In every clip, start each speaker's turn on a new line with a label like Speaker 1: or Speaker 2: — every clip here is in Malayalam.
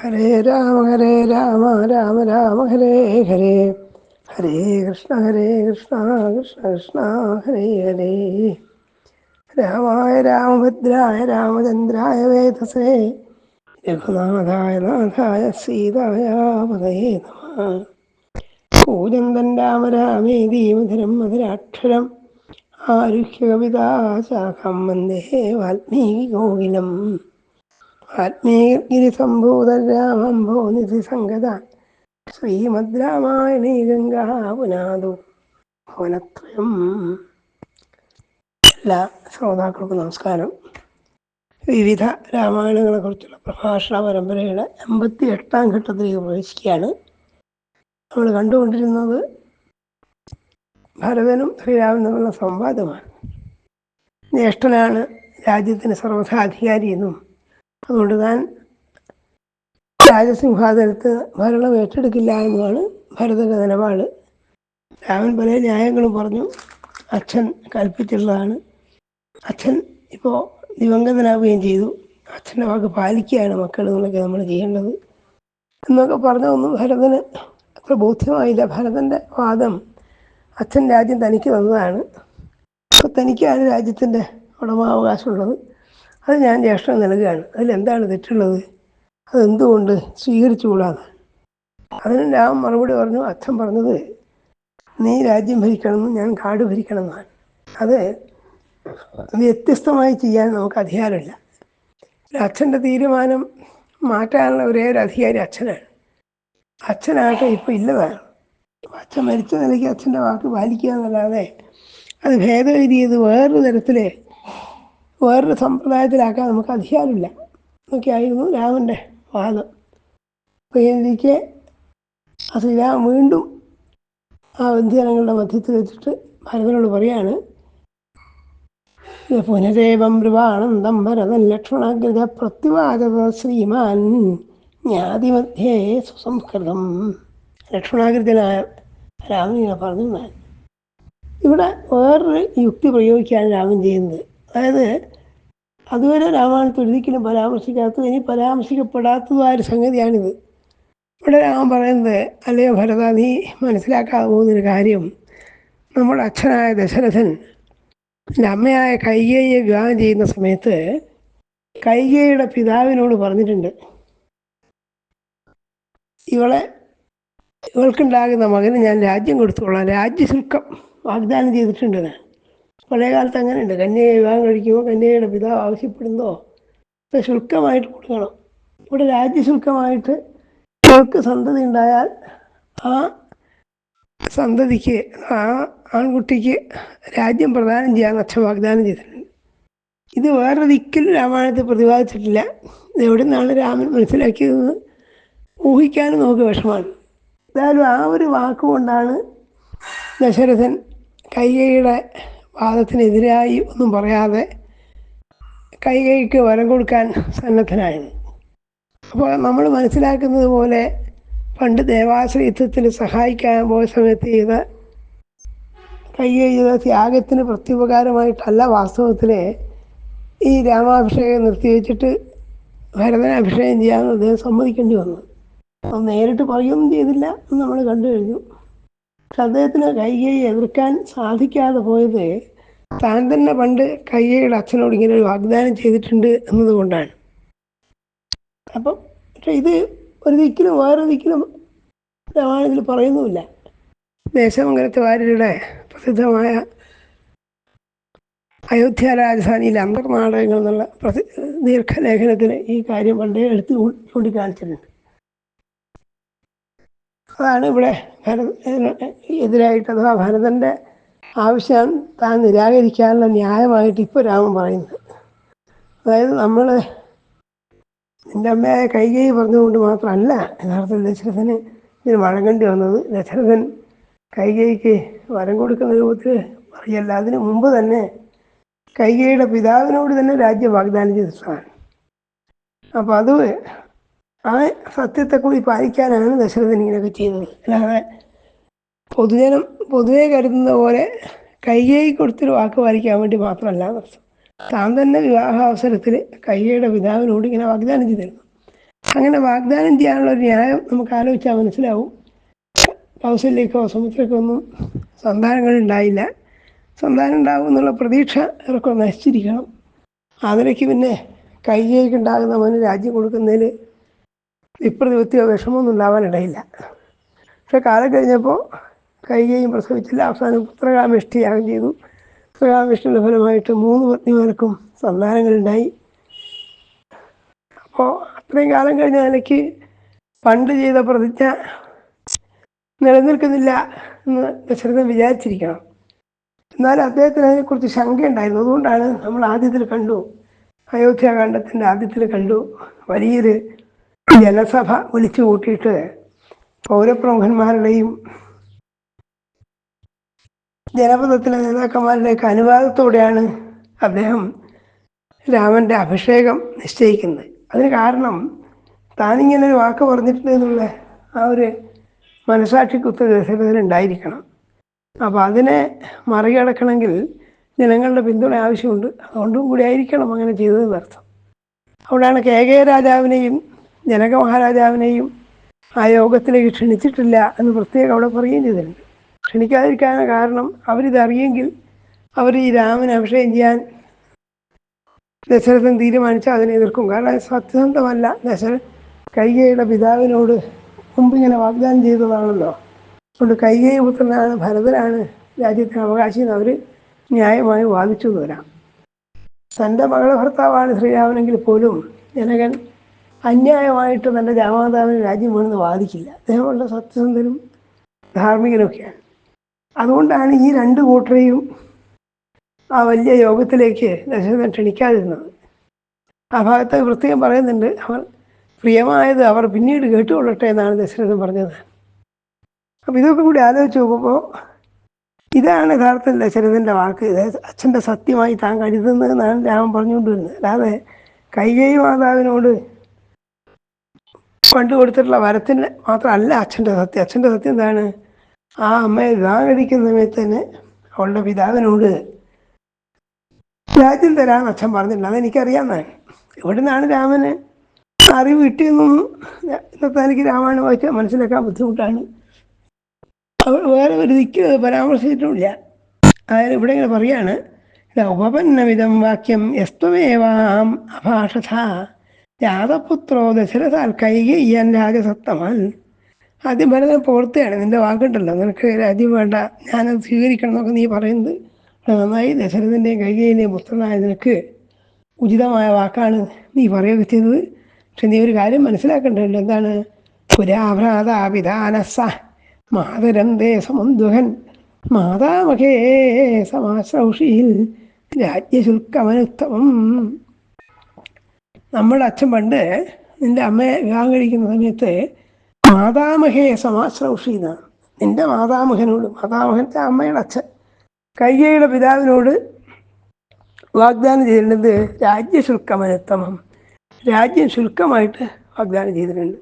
Speaker 1: ഹരേ രാമ രാമ രാമ ഹരേ ഹരേ, ഹരേ കൃഷ്ണ കൃഷ്ണ കൃഷ്ണ ഹരേ ഹരേ. രാമായ രാമഭദ്രായ രാമചന്ദ്രായ വേധസേ രഘുനാഥായ നാഥായ സീതായ പതയേ നമഃ. കൂജന്തൻ രാമ രാമേതി മധുരം മധുരാക്ഷരം ആരുഹ്യ കവിതാശാഖം വന്ദേ വാൽമീകി കോകിലം. ആത്മീയഗിരിസംഭൂതം രാമം ഭോനിധി സംഗത ശ്രീമദ് രാമായണീ ഗംഗാ പുനാതു ഭുവനത്രയം. എല്ലാ ശ്രോതാക്കൾക്കും നമസ്കാരം. വിവിധ രാമായണങ്ങളെക്കുറിച്ചുള്ള പ്രഭാഷണ പരമ്പരയുടെ 58ാം ഘട്ടത്തിലേക്ക് പ്രവേശിക്കുകയാണ്. നമ്മൾ കണ്ടുകൊണ്ടിരുന്നത് ഭരതനും ശ്രീരാമനും തമ്മിലുള്ള സംവാദമാണ്. ജ്യേഷ്ഠനാണ് രാജ്യത്തിന് സർവ്വഥാധികാരി എന്നും അതുകൊണ്ട് താൻ രാജസിംഹാസനത്ത് ഭരണം ഏറ്റെടുക്കില്ല എന്നുമാണ് ഭരതൻ്റെ നിലപാട്. രാമൻ പല ന്യായങ്ങളും പറഞ്ഞു. അച്ഛൻ കൽപ്പിച്ചിട്ടുള്ളതാണ്. അച്ഛൻ ഇപ്പോൾ ദിവംഗതനാവുകയും ചെയ്തു. അച്ഛൻ്റെ വാക്ക് പാലിക്കുകയാണ് മക്കൾ എന്നൊക്കെ നമ്മൾ ചെയ്യേണ്ടത് എന്നൊക്കെ പറഞ്ഞതൊന്നും ഭരതന് അത്ര ബോധ്യമായില്ല. ഭരതൻ്റെ വാദം അച്ഛൻ രാജ്യം തനിക്ക് തന്നതാണ്, അപ്പോൾ തനിക്കാണ് രാജ്യത്തിൻ്റെ ഉടമാവകാശമുള്ളത്, അത് ഞാൻ ജ്യേഷ്ഠൻ നൽകുകയാണ്, അതിലെന്താണ് തെറ്റുള്ളത്, അതെന്തുകൊണ്ട് സ്വീകരിച്ചുകൂടാന്ന്. അതിന് രാമൻ മറുപടി പറഞ്ഞു, അച്ഛൻ പറഞ്ഞത് നീ രാജ്യം ഭരിക്കണമെന്നും ഞാൻ കാട് ഭരിക്കണമെന്നാണ്. അത് വ്യത്യസ്തമായി ചെയ്യാൻ നമുക്ക് അധികാരമില്ല. അച്ഛൻ്റെ തീരുമാനം മാറ്റാനുള്ള ഒരേ ഒരു അധികാരി അച്ഛനാണ്. അച്ഛനാകട്ടെ ഇപ്പോൾ ഇല്ലതാണ്. അച്ഛൻ മരിച്ച നിലയ്ക്ക് അച്ഛൻ്റെ വാക്ക് പാലിക്കുക എന്നല്ലാതെ അത് ഭേദഗതി ചെയ്ത് വേറൊരു തരത്തിൽ വേറൊരു സമ്പ്രദായത്തിലാക്കാൻ നമുക്ക് അധികാരമില്ല എന്നൊക്കെയായിരുന്നു രാമൻ്റെ വാദം. അപ്പോൾ എനിക്ക് ശ്രീരാമൻ വീണ്ടും ആ വ്യഞ്ജനങ്ങളുടെ മധ്യത്തിൽ വെച്ചിട്ട് ഭരതനോട് പറയാണ്, പുനരേവം ബ്രുവാനന്ദം ഭരതൻ ലക്ഷ്മണാഗ്രജ പ്രത്യുവാചക ശ്രീമാൻ ജ്ഞാതിമധ്യേ സുസംസ്കൃതം. ലക്ഷ്മണാഗ്രജനായ രാമൻ പറഞ്ഞു. ഇവിടെ വേറൊരു യുക്തി പ്രയോഗിക്കുകയാണ് രാമൻ ചെയ്യുന്നത്. അതായത് അതുവരെ രാമായണത്തിൽ ഒരിക്കലും പരാമർശിക്കാത്തത് ഇനി പരാമർശിക്കപ്പെടാത്തതുമായ ഒരു സംഗതിയാണിത്. ഇവിടെ രാമൻ പറയുന്നത്, അല്ലയോ ഭരത, നീ മനസ്സിലാക്കാതെ പോകുന്നൊരു കാര്യം, നമ്മുടെ അച്ഛനായ ദശരഥൻ എൻ്റെ അമ്മയായ കൈകേയിയെ വിവാഹം ചെയ്യുന്ന സമയത്ത് കൈകേയിയുടെ പിതാവിനോട് പറഞ്ഞിട്ടുണ്ട്, ഇവൾക്കുണ്ടാകുന്ന മകന് ഞാൻ രാജ്യം കൊടുത്തുകൊള്ളാം, രാജ്യശുൽക്കം വാഗ്ദാനം ചെയ്തിട്ടുണ്ട്. പഴയ കാലത്ത് അങ്ങനെയുണ്ട്. കന്യകയെ വിവാഹം കഴിക്കുമ്പോൾ കന്യകയുടെ പിതാവ് ആവശ്യപ്പെടുന്നതോ ഇപ്പോൾ ശുൽക്കമായിട്ട് കൊടുക്കണം. ഇവിടെ രാജ്യശുൽക്കമായിട്ട് ഇവൾക്ക് സന്തതി ഉണ്ടായാൽ ആ സന്തതിക്ക്, ആ ആൺകുട്ടിക്ക് രാജ്യം പ്രദാനം ചെയ്യാൻ അച്ഛൻ വാഗ്ദാനം ചെയ്തിട്ടുണ്ട്. ഇത് വേറെ ദിക്കിൽ രാമായണത്തിൽ പ്രതിപാദിച്ചിട്ടില്ല. എവിടെ നിന്നാണ് രാമൻ മനസ്സിലാക്കിയതെന്ന് ഊഹിക്കാനും നമുക്ക് വിഷമമാണ്. എന്തായാലും ആ ഒരു വാക്കുകൊണ്ടാണ് ദശരഥൻ കൈകേയിയുടെ വാദത്തിനെതിരായി ഒന്നും പറയാതെ കൈകേയിക്ക് വരം കൊടുക്കാൻ സന്നദ്ധനായത്. അപ്പോൾ നമ്മൾ മനസ്സിലാക്കുന്നത് പോലെ പണ്ട് ദേവാസുര യുദ്ധത്തിൽ സഹായിക്കാൻ പോയ സമയത്ത് ചെയ്ത കൈകേയി ചെയ്ത ത്യാഗത്തിന് പ്രത്യുപകാരമായിട്ടല്ല വാസ്തവത്തിൽ ഈ രാമാഭിഷേകം നിർത്തിവെച്ചിട്ട് ഭരതനെ അഭിഷേകം ചെയ്യാമെന്ന് അദ്ദേഹം സമ്മതിക്കേണ്ടി വന്നു. അത് നേരിട്ട് പറയുകയൊന്നും ചെയ്തില്ല എന്ന് നമ്മൾ കണ്ടു കഴിഞ്ഞു. പക്ഷെ അദ്ദേഹത്തിന് കൈകേയി എതിർക്കാൻ സാധിക്കാതെ പോയത് താൻ തന്നെ പണ്ട് കൈകേയിയുടെ അച്ഛനോട് ഇങ്ങനെ ഒരു വാഗ്ദാനം ചെയ്തിട്ടുണ്ട് എന്നതുകൊണ്ടാണ്. അപ്പം പക്ഷെ ഇത് ഒരു ദിക്കിലും വേറെ ദിക്കിലും രാമായണത്തിൽ പറയുന്നുമില്ല. ദേശമംഗലത്തെ വാര്യരുടെ പ്രസിദ്ധമായ അയോധ്യ രാജധാനിയിലെ അന്തർനാടകങ്ങൾ എന്നുള്ള ദീർഘലേഖനത്തിൽ ഈ കാര്യം പണ്ടേ എടുത്ത് ചൂണ്ടിക്കാണിച്ചിട്ടുണ്ട്. അതാണ് ഇവിടെ എതിരായിട്ട്, അഥവാ ഭരതൻ്റെ ആവശ്യം താൻ നിരാകരിക്കാനുള്ള ന്യായമായിട്ട് ഇപ്പോൾ രാമൻ പറയുന്നത്. അതായത് നമ്മൾ എൻ്റെ അമ്മയായ കൈകേയി പറഞ്ഞുകൊണ്ട് മാത്രമല്ല യഥാർത്ഥത്തിൽ ദശരഥന് ഇതിന് വഴങ്ങേണ്ടി വന്നത്. ദശരഥൻ കൈകേയിക്ക് വരം കൊടുക്കുന്ന രൂപത്തിൽ പറയല്ല, അതിന് മുമ്പ് തന്നെ കൈകേയിയുടെ പിതാവിനോട് തന്നെ രാജ്യം വാഗ്ദാനം ചെയ്തിട്ടാണ്. അപ്പോൾ അത് ആ സത്യത്തെ കൂടി പാലിക്കാനാണ് ദശരഥൻ ഇങ്ങനെയൊക്കെ ചെയ്തത്. അല്ലാതെ പൊതുവെ കരുതുന്ന പോലെ കൈകേയി കൊടുത്തൊരു വാക്ക് പാലിക്കാൻ വേണ്ടി മാത്രമല്ല താൻ തന്നെ വിവാഹാവസരത്തിൽ കൈകേയിയുടെ പിതാവിനോട് ഇങ്ങനെ വാഗ്ദാനം ചെയ്തിരുന്നു. അങ്ങനെ വാഗ്ദാനം ചെയ്യാനുള്ള ഒരു ന്യായം നമുക്ക് ആലോചിച്ചാൽ മനസ്സിലാവും. കൗസല്യക്കോ സുമിത്രയ്ക്കോ ഒന്നും സന്താനങ്ങളുണ്ടായില്ല. സന്താനം ഉണ്ടാകും എന്നുള്ള പ്രതീക്ഷ ഇവർക്ക് നശിച്ചിരിക്കണം. അതിലേക്ക് പിന്നെ കൈകേയിക്കുണ്ടാകുന്ന അവന് രാജ്യം കൊടുക്കുന്നതിൽ വിപ്രതിപത്തിയോ വിഷമമൊന്നും ഉണ്ടാവാനിടയില്ല. പക്ഷെ കാലം കഴിഞ്ഞപ്പോൾ കൈകേയും പ്രസവിച്ചില്ല. അവസാനം പുത്രകാമേഷ്ടിയാഗം ചെയ്തു. പുത്രകാമേഷ്ടിയുടെ ഫലമായിട്ട് 3 പത്നിമാർക്കും സന്താനങ്ങളുണ്ടായി. അപ്പോൾ അത്രയും കാലം കഴിഞ്ഞ നിലയ്ക്ക് പണ്ട് ചെയ്ത പ്രതിജ്ഞ നിലനിൽക്കുന്നില്ല എന്ന് ദശരഥൻ വിചാരിച്ചിരിക്കണം. എന്നാൽ അദ്ദേഹത്തിന് അതിനെക്കുറിച്ച് ശങ്കയുണ്ടായിരുന്നു. അതുകൊണ്ടാണ് നമ്മൾ ആദ്യത്തിൽ കണ്ടു, അയോധ്യാകാന്ഡത്തിൻ്റെ ആദ്യത്തിൽ കണ്ടു, വലിയൊരു ജനസഭ വിളിച്ചു കൂട്ടിയിട്ട് പൗരപ്രമുഖന്മാരുടെയും ജനപദത്തിലെ നേതാക്കന്മാരുടെയൊക്കെ അനുവാദത്തോടെയാണ് അദ്ദേഹം രാമൻ്റെ അഭിഷേകം നിശ്ചയിക്കുന്നത്. അതിന് കാരണം താനിങ്ങനെ ഒരു വാക്ക് പറഞ്ഞിട്ടുണ്ട് എന്നുള്ള ആ ഒരു മനസാക്ഷിക്കുത്ത് ദശരഥനുണ്ടായിരിക്കണം. അപ്പോൾ അതിനെ മറികടക്കണമെങ്കിൽ ജനങ്ങളുടെ പിന്തുണ ആവശ്യമുണ്ട്. അതുകൊണ്ടും കൂടി ആയിരിക്കണം അങ്ങനെ ചെയ്തതെന്ന് അർത്ഥം. അവിടെയാണ് കേകയ രാജാവിനെയും ജനക മഹാരാജാവിനെയും ആ യോഗത്തിലേക്ക് ക്ഷണിച്ചിട്ടില്ല എന്ന് പ്രത്യേകം അവിടെ പറയുകയും ചെയ്തിട്ടുണ്ട്. ക്ഷണിക്കാതിരിക്കാൻ കാരണം അവരിതറിയെങ്കിൽ അവർ ഈ രാമനെ അഭിഷേകം ചെയ്യാൻ ദശരഥൻ തീരുമാനിച്ചാൽ അതിനെ എതിർക്കും. കാരണം അത് സത്യസന്ധമല്ല. കൈകേയിയുടെ പിതാവിനോട് മുമ്പ് ഇങ്ങനെ വാഗ്ദാനം ചെയ്തതാണല്ലോ. അതുകൊണ്ട് കൈകേയി പുത്രനാണ്, ഭരതനാണ് രാജ്യത്തിന് അവകാശി എന്ന് അവർ ന്യായമായി വാദിച്ചു എന്ന് വരാം. തൻ്റെ മകളെ ഭർത്താവാണ് ശ്രീരാമനെങ്കിൽ പോലും ജനകൻ അന്യായമായിട്ട് തൻ്റെ രാമമാതാവിന് രാജ്യം വേണമെന്ന് വാദിക്കില്ല. അദ്ദേഹം വളരെ സത്യസന്ധനും ധാർമ്മികനൊക്കെയാണ്. അതുകൊണ്ടാണ് ഈ 2 കൂട്ടരെയും ആ വലിയ യോഗത്തിലേക്ക് ദശരഥൻ ക്ഷണിക്കാതിരുന്നത്. ആ ഭാഗത്ത് പ്രത്യേകം പറയുന്നുണ്ട്, അവർ പ്രിയമായത് അവർ പിന്നീട് കേട്ടുകൊള്ളട്ടെ എന്നാണ് ദശരഥൻ പറഞ്ഞത്. അപ്പം ഇതൊക്കെ കൂടി ആലോചിച്ച് നോക്കുമ്പോൾ ഇതാണ് യഥാർത്ഥത്തിൽ ദശരഥൻ്റെ വാക്ക്. അച്ഛൻ്റെ സത്യമായി താൻ കരുതുന്നതെന്നാണ് രാമൻ പറഞ്ഞുകൊണ്ടിരുന്നത്. അല്ലാതെ കൈകേയി മാതാവിനോട് പണ്ട് കൊടുത്തിട്ടുള്ള വരത്തിന് മാത്രമല്ല അച്ഛൻ്റെ സത്യം. അച്ഛൻ്റെ സത്യം എന്താണ്? ആ അമ്മയെ വിവാഹം കഴിക്കുന്ന സമയത്ത് തന്നെ അവളുടെ പിതാവിനോട് രാജ്യം തരാമെന്ന് അച്ഛൻ പറഞ്ഞിട്ടുണ്ട്. അതെനിക്കറിയാമെന്നാണ്. ഇവിടെ നിന്നാണ് രാമന് അറിവ് കിട്ടിയെന്നൊന്നും ഇന്നത്തെ എനിക്ക് രാമായണം വായിച്ചാൽ മനസ്സിലാക്കാൻ ബുദ്ധിമുട്ടാണ്. അവൾ വേറെ ഒരു ദിക്ക് പരാമർശിച്ചിട്ടുമില്ല. അതായത് ഇവിടെ ഇങ്ങനെ പറയാണ്, ഉപപന്നവിധം വാക്യം യസ്ത്വമേവാം അഭാഷഥ ജാതപുത്രോ ദശരഥാൽ കൈകേയ്യാൻ രാജസത്തമാൽ. ആദ്യം ഭരതൻ പോർത്തുകയാണ്, നിൻ്റെ വാക്കുണ്ടല്ലോ, നിനക്ക് രാജ്യം വേണ്ട, ഞാനത് സ്വീകരിക്കണം എന്നൊക്കെ നീ പറയുന്നത് നന്നായി. ദശരഥൻ്റെയും കൈകേയിൻ്റെയും പുത്രനായ നിനക്ക് ഉചിതമായ വാക്കാണ് നീ പറയുകയൊക്കെ ചെയ്തത്. പക്ഷെ നീ ഒരു കാര്യം മനസ്സിലാക്കേണ്ടതുണ്ട്. എന്താണ്? പുരാഭ്രാതാപിതാനസ മാതരന്തേ സമുദ്വഹൻ മാതാമഹേ സമാശ്രൗഷിയിൽ രാജ്യശുൽക്കമനുത്തമം. നമ്മുടെ അച്ഛൻ പണ്ട് നിൻ്റെ അമ്മയെ വിവാഹം കഴിക്കുന്ന സമയത്ത് മാതാമഹേ സമാശ്രൗഷി എന്നാണ്. നിൻ്റെ മാതാമഹനോട്, മാതാമഹൻ്റെ അമ്മയുടെ അച്ഛൻ കൈകേയിയുടെ പിതാവിനോട് വാഗ്ദാനം ചെയ്തിട്ടുണ്ട് രാജ്യശുൽക്കമനുത്തമം. രാജ്യം ശുൽക്കമായിട്ട് വാഗ്ദാനം ചെയ്തിട്ടുണ്ട്.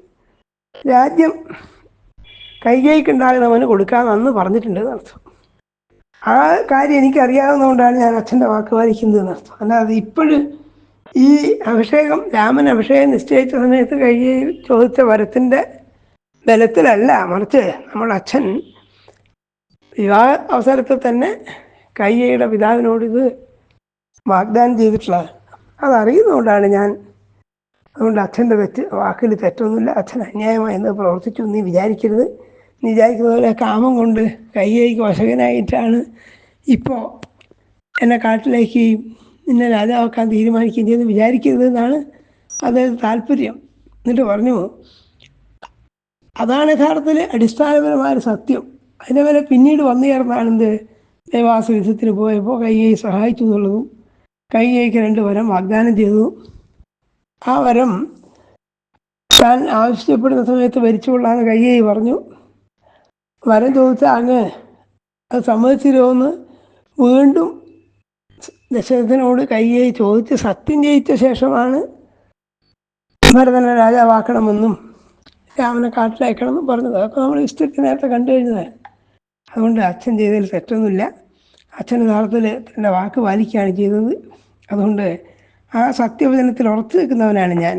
Speaker 1: രാജ്യം കൈകേയിക്കുണ്ടാകുന്നവന് കൊടുക്കാമെന്ന് അന്ന് പറഞ്ഞിട്ടുണ്ട് എന്നർത്ഥം. ആ കാര്യം എനിക്കറിയാവുന്നതുകൊണ്ടാണ് ഞാൻ അച്ഛൻ്റെ വാക്ക് പാലിക്കുന്നത് എന്നർത്ഥം. അല്ലാതെ ഇപ്പോഴും ഈ അഭിഷേകം, രാമൻ അഭിഷേകം നിശ്ചയിച്ച സമയത്ത് കൈകേയി ചോദിച്ച വരത്തിൻ്റെ ബലത്തിലല്ല, മറിച്ച് നമ്മുടെ അച്ഛൻ വിവാഹ അവസരത്തിൽ തന്നെ കൈകേയിയുടെ പിതാവിനോട് ഇത് വാഗ്ദാനം ചെയ്തിട്ടുള്ളത്. അതറിയുന്നതുകൊണ്ടാണ് ഞാൻ. അതുകൊണ്ട് അച്ഛൻ്റെ വാക്കിൽ തെറ്റൊന്നുമില്ല. അച്ഛൻ അന്യായമായി എന്ന് പ്രവർത്തിച്ചു നീ വിചാരിക്കരുത്. നീ വിചാരിക്കുന്ന പോലെ കാമം കൊണ്ട് കൈകേയിക്ക് വശകനായിട്ടാണ് ഇപ്പോൾ എന്നെ കാട്ടിലേക്ക് നിന്നെ രാജാവാക്കാൻ തീരുമാനിക്കുകയും ചെയ്ത് വിചാരിക്കരുത് എന്നാണ് അദ്ദേഹം താല്പര്യം. എന്നിട്ട് പറഞ്ഞു, അതാണ് യഥാർത്ഥത്തിൽ അടിസ്ഥാനപരമായ സത്യം. അതിനെ വരെ പിന്നീട് വന്നു ചേർന്നാണെന്ത് ദേവാസ യുദ്ധത്തിന് പോയപ്പോൾ കൈകേയി സഹായിച്ചു എന്നുള്ളതും കൈകേയിക്ക് 2 വരം വാഗ്ദാനം ചെയ്തു. ആ വരം താൻ ആവശ്യപ്പെടുന്ന സമയത്ത് ഭരിച്ചുകൊള്ളാന്ന് കൈകേയി പറഞ്ഞു. വരം ചോദിച്ചാൽ അങ്ങ് അത് സമ്മതിച്ചിരുമോയെന്ന് വീണ്ടും ദശരഥനോട് കൈകേയി ചോദിച്ച് സത്യം ചെയ്യിച്ച ശേഷമാണ് ഭരതനെ രാജാവാക്കണമെന്നും രാമനെ കാട്ടിലയക്കണമെന്നും പറഞ്ഞത്. അതൊക്കെ നമ്മൾ ഹിസ്റ്ററിക്ക് നേരത്തെ കണ്ടു കഴിഞ്ഞതാണ്. അതുകൊണ്ട് അച്ഛൻ ചെയ്തതിൽ തെറ്റൊന്നുമില്ല. അച്ഛൻ യഥാർത്ഥത്തിൽ തൻ്റെ വാക്ക് പാലിക്കുകയാണ് ചെയ്തത്. അതുകൊണ്ട് ആ സത്യവചനത്തിൽ ഉറച്ചു നിൽക്കുന്നവനാണ് ഞാൻ.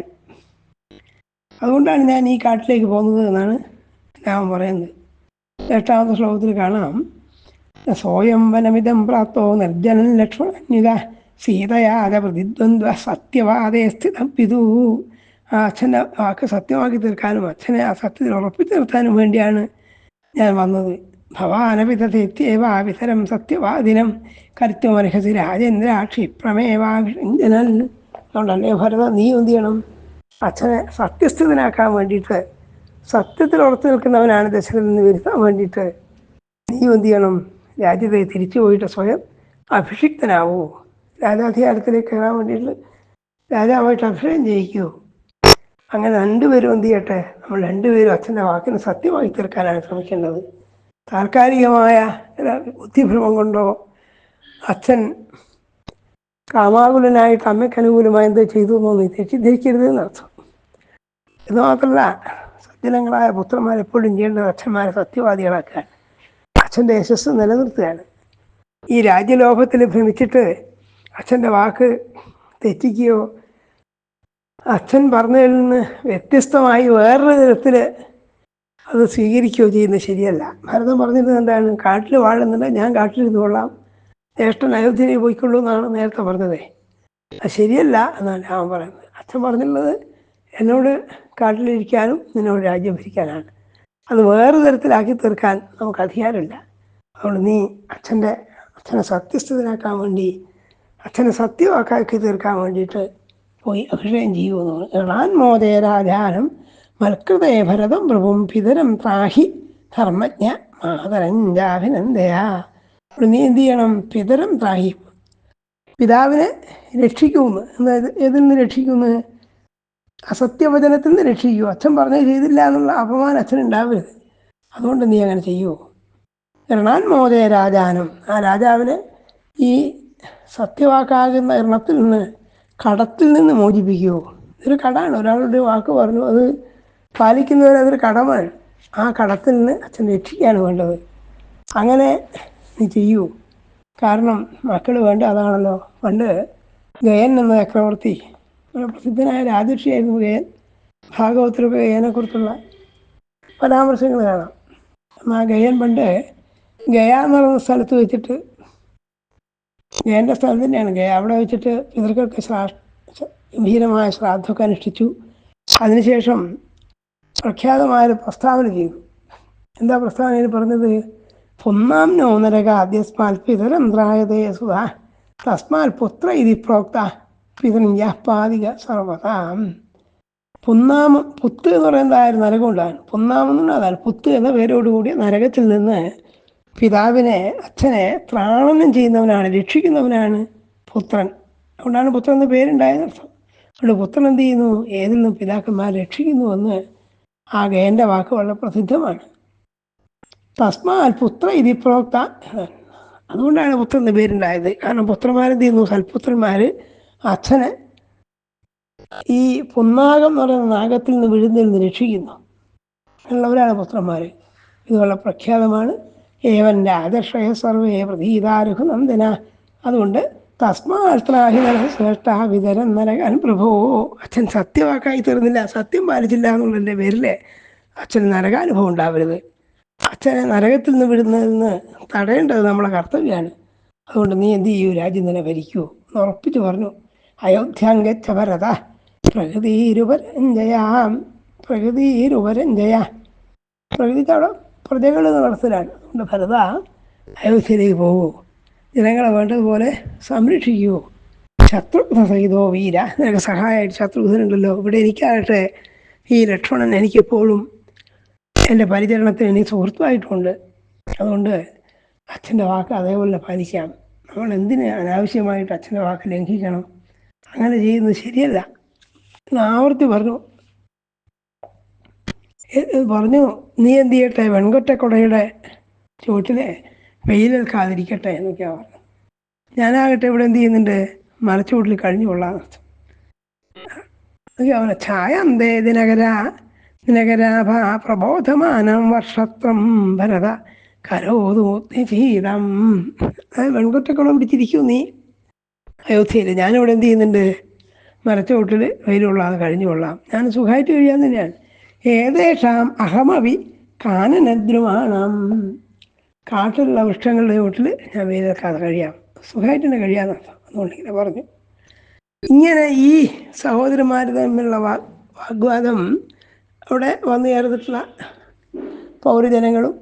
Speaker 1: അതുകൊണ്ടാണ് ഞാൻ ഈ കാട്ടിലേക്ക് പോകുന്നത് എന്നാണ് രാമൻ പറയുന്നത്. 8ാമത്തെ ശ്ലോകത്തിൽ കാണാം, സോയം വനമിതം പ്രാപ്തോ നിർജ്ജനൻ ലക്ഷ്മണന്യുത സീതയാത പ്രതിദ്വന്ദ്വ സത്യവാദേ സ്ഥിതം പിതു. ആ അച്ഛൻ്റെ വാക്ക് സത്യമാക്കി തീർക്കാനും അച്ഛനെ ആ സത്യത്തിൽ ഉറപ്പിച്ചു നിർത്താനും വേണ്ടിയാണ് ഞാൻ വന്നത്. ഭവാനപിതേത്യവാവിതരം സത്യവാദിനം കരുത്വമർഹസി രാജേന്ദ്ര ക്ഷിപ്രമേവാഭിജനൽ. അതുകൊണ്ടല്ലേ ഭരത, നീ എന്ത് ചെയ്യണം? അച്ഛനെ സത്യസ്ഥിതനാക്കാൻ വേണ്ടിയിട്ട്, സത്യത്തിൽ ഉറച്ചു നിൽക്കുന്നവനാണ് ദശരഥൻ എന്ന് വരുത്താൻ വേണ്ടിയിട്ട് നീ എന്ത് ചെയ്യണം? രാജ്യത്തെ തിരിച്ചു പോയിട്ട് സ്വയം അഭിഷിക്തനാവൂ. രാജാധികാരത്തിലേക്ക് കയറാൻ വേണ്ടിയിട്ട് രാജാവായിട്ട് അഭിഷേകം ചെയ്യിക്കൂ. അങ്ങനെ രണ്ടുപേരും എന്ത് ചെയ്യട്ടെ? നമ്മൾ രണ്ടുപേരും അച്ഛൻ്റെ വാക്കിന് സത്യമായി തീർക്കാനാണ് ശ്രമിക്കേണ്ടത്. താൽക്കാലികമായ ബുദ്ധിഭ്രമം കൊണ്ടോ അച്ഛൻ കാമാകുലനായിട്ട് അമ്മയ്ക്ക് അനുകൂലമായി എന്തോ ചെയ്തു എന്നൊന്നും തെറ്റിദ്ധരിക്കരുത് എന്നർത്ഥം. ഇത് മാത്രമല്ല, സജ്ജനങ്ങളായ പുത്രന്മാരെപ്പോഴും ചെയ്യേണ്ടത് അച്ഛന്മാരെ സത്യവാദികളാക്കാൻ, അച്ഛൻ്റെ യശസ് നിലനിർത്തുകയാണ്. ഈ രാജ്യലോഭത്തിൽ ഭ്രമിച്ചിട്ട് അച്ഛൻ്റെ വാക്ക് തെറ്റിക്കുകയോ അച്ഛൻ പറഞ്ഞതിൽ നിന്ന് വ്യത്യസ്തമായി വേറൊരു തരത്തിൽ അത് സ്വീകരിക്കുകയോ ചെയ്യുന്നത് ശരിയല്ല. ഭരതൻ പറഞ്ഞിരുന്നത് എന്താണ്? കാട്ടിൽ വാഴുന്നുണ്ട്, ഞാൻ കാട്ടിലിരുന്ന് കൊള്ളാം, ജ്യേഷ്ഠൻ അയോധ്യയിൽ പോയിക്കൊള്ളൂ എന്നാണ് നേരത്തെ പറഞ്ഞത്. അത് ശരിയല്ല എന്നാണ് രാമൻ പറയുന്നത്. അച്ഛൻ പറഞ്ഞിട്ടുള്ളത് എന്നോട് കാട്ടിലിരിക്കാനും നിന്നോട് രാജ്യം ഭരിക്കാനാണ്. അത് വേറെ തരത്തിലാക്കി തീർക്കാൻ നമുക്ക് അധികാരമില്ല. അതുകൊണ്ട് നീ അച്ഛനെ സത്യസ്ഥിതനാക്കാൻ വേണ്ടി, അച്ഛനെ സത്യവാക്കാക്കി തീർക്കാൻ വേണ്ടിയിട്ട് പോയി അഭിഷേകം ചെയ്യുമെന്ന്. ഋണാൻമോദേ രാജാനം മൽകൃതേ ഭരതം പ്രഭും പിതരം ത്രാഹി ധർമ്മജ്ഞ മാതരഞ്ജാഭിനന്ദയാ. നീ എന്ത് ചെയ്യണം? പിതരം ത്രാഹി, പിതാവിനെ രക്ഷിക്കുമെന്ന്. അതായത് ഏതിൽ നിന്ന് രക്ഷിക്കുന്നു? അസത്യവചനത്തിൽ നിന്ന് രക്ഷിക്കൂ. അച്ഛൻ പറഞ്ഞത് ചെയ്തില്ല എന്നുള്ള അപമാനം അച്ഛനുണ്ടാവരുത്. അതുകൊണ്ട് നീ അങ്ങനെ ചെയ്യൂ. ഋണാൻമോദേ രാജാനം, ആ രാജാവിനെ ഈ സത്യവാക്കാകുന്ന ഋണത്തിൽ നിന്ന്, കടത്തിൽ നിന്ന് മോചിപ്പിക്കൂ. ഇതൊരു കടമാണ്. ഒരാളുടെ വാക്ക് പറഞ്ഞു, അത് പാലിക്കുന്നവരെ അതൊരു കടമാണ്. ആ കടത്തിൽ നിന്ന് അച്ഛൻ രക്ഷിക്കുകയാണ് വേണ്ടത്. അങ്ങനെ നീ ചെയ്യൂ. കാരണം മക്കൾ വേണ്ട അതാണല്ലോ. പണ്ട് ഗയൻ എന്ന ചക്രവർത്തി, പ്രസിദ്ധനായ രാജർഷിയായിരുന്നു ഗയൻ. ഭാഗവതത്തിലൊക്കെ ഗയനെക്കുറിച്ചുള്ള പരാമർശങ്ങൾ കാണാം. എന്നാൽ ഗയൻ പണ്ട് ഗയ എന്ന് പറയുന്ന സ്ഥലത്ത് വെച്ചിട്ട്, ഗയൻ്റെ സ്ഥലം തന്നെയാണ് ഗയ, അവിടെ വെച്ചിട്ട് പിതൃക്കൾക്ക് ഗംഭീരമായ ശ്രാദ്ധമൊക്കെ അനുഷ്ഠിച്ചു. അതിനുശേഷം പ്രഖ്യാതമായൊരു പ്രസ്താവന ചെയ്തു. എന്താ പ്രസ്താവനയിൽ പറഞ്ഞത്? പുന്നാം നരക ആദ്യസ്മാൽ പിതരന്ത്രായതേ സുധ തസ്മാൽ പുത്ര ഇതി പ്രോക്ത പിതൃപാതിക സർവതാം. പുന്നാമം, പുത്ത് എന്ന് പറയുന്നതായിരുന്നു നരകം ഉണ്ടാകും. പുന്നാമം എന്ന് അതാണ്. പുത്ത് എന്ന പേരോടുകൂടി നരകത്തിൽ നിന്ന് പിതാവിനെ, അച്ഛനെ ത്രാണനം ചെയ്യുന്നവനാണ്, രക്ഷിക്കുന്നവനാണ് പുത്രൻ. അതുകൊണ്ടാണ് പുത്രൻ എന്ന പേരുണ്ടായതർത്ഥം. അതുകൊണ്ട് പുത്രൻ എന്ത് ചെയ്യുന്നു? ഏതിൽ നിന്നും പിതാക്കന്മാർ രക്ഷിക്കുന്നുവെന്ന് ആ ഗയൻ്റെ വാക്ക് വളരെ പ്രസിദ്ധമാണ്. തസ്മാൽ പുത്ര ഇതി പ്രോക്ത, അതുകൊണ്ടാണ് പുത്രൻ എന്ന പേരുണ്ടായത്. കാരണം പുത്രന്മാരെന്ത് ചെയ്യുന്നു? സൽപുത്രന്മാർ അച്ഛനെ ഈ പുന്നാകം എന്ന് പറയുന്ന നാഗത്തിൽ നിന്ന് വിഴുന്നതിൽ നിന്ന് രക്ഷിക്കുന്നു ഉള്ളവരാണ് പുത്രന്മാർ. ഇത് വളരെ പ്രഖ്യാതമാണ്. ഏവൻ്റെ ആദർശയ സർവേ പ്രതീതാരുഹു നന്ദന. അതുകൊണ്ട് തസ്മാത്രാഹിശ്രേഷ്ഠ വിതരം നരകാൻ പ്രഭോ. അച്ഛൻ സത്യവാക്കായി തീർന്നില്ല, സത്യം പാലിച്ചില്ല എന്നുള്ളതിൻ്റെ പേരിൽ അച്ഛന് നരകാനുഭവം ഉണ്ടാവരുത്. അച്ഛനെ നരകത്തിൽ നിന്ന് വിടുന്നതിൽ നിന്ന് തടയേണ്ടത് നമ്മളെ കർത്തവ്യമാണ്. അതുകൊണ്ട് നീ എന്ത് ചെയ്യൂ? രാജ്യം തന്നെ ഭരിക്കൂ എന്ന് ഉറപ്പിച്ച് പറഞ്ഞു. അയോധ്യാങ്കച്ച ഭരത പ്രകൃതിരുപരഞ്ജയാം. പ്രകൃതിക്ക് അവിടെ പ്രജകൾ നടത്തലാണ്. അതുകൊണ്ട് ഭരത അയോധ്യയിലേക്ക് പോകൂ, ജനങ്ങളെ വേണ്ടതുപോലെ സംരക്ഷിക്കൂ. ശത്രുഘ്ന സഹിതോ വീര, നിനക്ക് സഹായമായിട്ട് ശത്രുഘ്നുണ്ടല്ലോ. ഇവിടെ എനിക്കാകട്ടെ ഈ ലക്ഷ്മണൻ എനിക്കെപ്പോഴും എൻ്റെ പരിചരണത്തിന് എനിക്ക് സുഹൃത്തുമായിട്ടുണ്ട്. അതുകൊണ്ട് അച്ഛൻ്റെ വാക്ക് അതേപോലെ പാലിക്കാം. നമ്മൾ എന്തിന് അനാവശ്യമായിട്ട് അച്ഛൻ്റെ വാക്ക് ലംഘിക്കണം? അങ്ങനെ ചെയ്യുന്നത് ശരിയല്ല എന്ന് ആവർത്തി പറഞ്ഞു. നീ എന്ത് ചെയ്യട്ടെ? വെൺകൊറ്റക്കുടയുടെ ചുവട്ടിലെ വെയിലേൽക്കാതിരിക്കട്ടെ എന്നൊക്കെയാണ് പറഞ്ഞത്. ഞാനാകട്ടെ ഇവിടെ എന്ത് ചെയ്യുന്നുണ്ട്? മരച്ചുവട്ടിൽ കഴിഞ്ഞു കൊള്ളാൻ അവനെ ഛായന്തേ ദിനകരാഭ പ്രബോധമാനം വർഷത്രം ഭരത കരോതുചീതം. അത് വെൺകൊറ്റക്കുളം പിടിച്ചിരിക്കൂ നീ അയോധ്യയിൽ. ഞാനിവിടെ എന്ത് ചെയ്യുന്നുണ്ട്? മരച്ചോട്ടിൽ വെയിലുള്ളാതെ കഴിഞ്ഞു കൊള്ളാം, ഞാൻ സുഖമായിട്ട് കഴിയാൻ തന്നെയാണ്. ഏതേഷാം അഹമവി കാനനദ്രുമാണം, കാട്ടിലുള്ള വൃക്ഷങ്ങളുടെ ചോട്ടിൽ ഞാൻ വെയിലേൽക്കാതെ കഴിയാം, സുഖമായിട്ട് തന്നെ കഴിയാമെന്നർത്ഥം. അതുകൊണ്ട് ഇങ്ങനെ പറഞ്ഞു. ഇങ്ങനെ ഈ സഹോദരന്മാർ തമ്മിലുള്ള വാഗ്വാദം അവിടെ വന്നു ചേർന്നിട്ടുള്ള പൗരജനങ്ങളും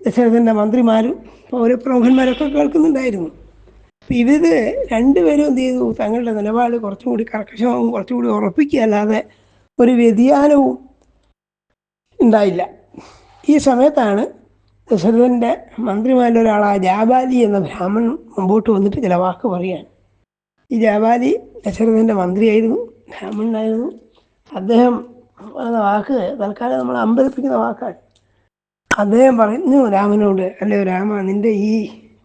Speaker 1: ദശരഥൻ്റെ മന്ത്രിമാരും പൗരപ്രമുഖന്മാരൊക്കെ കേൾക്കുന്നുണ്ടായിരുന്നു. അപ്പം ഇവർ രണ്ടുപേരും എന്ത് ചെയ്തു, തങ്ങളുടെ നിലപാട് കുറച്ചും കൂടി കർക്കശമാവും, കുറച്ചും കൂടി ഉറപ്പിക്കുകയല്ലാതെ ഒരു വ്യതിയാനവും ഉണ്ടായില്ല. ഈ സമയത്താണ് ദശരഥൻ്റെ മന്ത്രിമാരിൽ ഒരാളായ ജാബാലി എന്ന ബ്രാഹ്മണൻ മുമ്പോട്ട് വന്നിട്ട് ചില വാക്ക് പറയാൻ. ഈ ജാബാലി ദശരഥൻ്റെ മന്ത്രിയായിരുന്നു, ബ്രാഹ്മണനായിരുന്നു. അദ്ദേഹം പറയുന്ന വാക്ക് തൽക്കാലം നമ്മൾ അമ്പരപ്പിക്കുന്ന വാക്കാണ്. അദ്ദേഹം പറഞ്ഞു രാമനോട്, അല്ലയോ രാമ, നിൻ്റെ ഈ